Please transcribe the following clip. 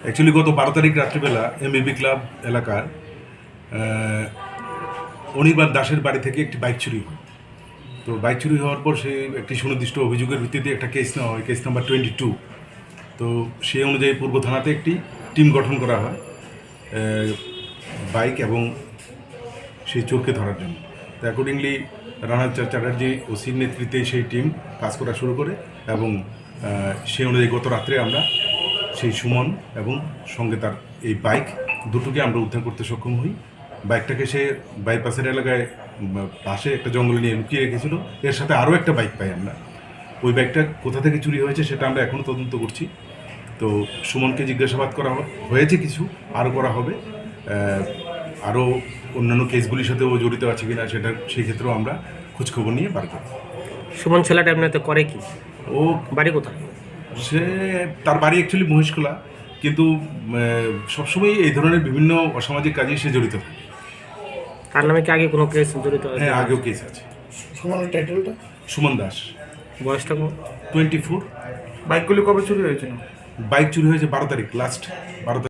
Actually গত 12 তারিখ রাত্রিবেলা এমবিবি ক্লাব এলাকার অনির্বাণ দাসের বাড়ি থেকে একটি বাইক চুরি হয়। তো বাইক চুরি হওয়ার পর সে একটি সুনির্দিষ্ট অভিযোগের ভিত্তিতে একটা কেস নেওয়া হয়, কেস নাম্বার 22। তো সেই অনুযায়ী পূর্ব থানাতে একটি টিম গঠন করা হয় বাইক এবং সেই চোরকে ধরার জন্য। তো অ্যাকর্ডিংলি রানা চ্যাটার্জি ওসির নেতৃত্বে সেই টিম কাজ করা শুরু করে এবং সেই অনুযায়ী গত রাত্রে আমরা সেই সুমন এবং সঙ্গে তার এই বাইক দুটোকে আমরা উদ্ধার করতে সক্ষম হই। বাইকটাকে সে বাইপাসের এলাকায় পাশে একটা জঙ্গলে নিয়ে লুকিয়ে রেখেছিল। এর সাথে আরও একটা বাইক পাই আমরা। ওই বাইকটা কোথা থেকে চুরি হয়েছে সেটা আমরা এখনও তদন্ত করছি। তো সুমনকে জিজ্ঞাসাবাদ করা হয়েছে, কিছু আরও করা হবে। আরও অন্যান্য কেসগুলির সাথে ও জড়িত আছে কিনা সেটা সেই ক্ষেত্রেও আমরা খোঁজখবর নিয়ে বার করব। সুমন ছেলেটা এমনিতে করে কি? ও বাড়ি কোথায়? সে তার বাড়ি অ্যাকচুয়ালি মহেশখোলা, কিন্তু সবসময় এই ধরনের বিভিন্ন অসামাজিক কাজে সে জড়িত থাকে। তার নামে কি আগে কোনো কেস জড়িত? হ্যাঁ, আগেও কেস আছে। সুমনের টাইটেলটা? সুমন দাস। বয়সটা 24। বাইকগুলি কবে চুরি হয়েছিল? বাইক চুরি হয়েছে 12 তারিখ, লাস্ট 12 তারিখ।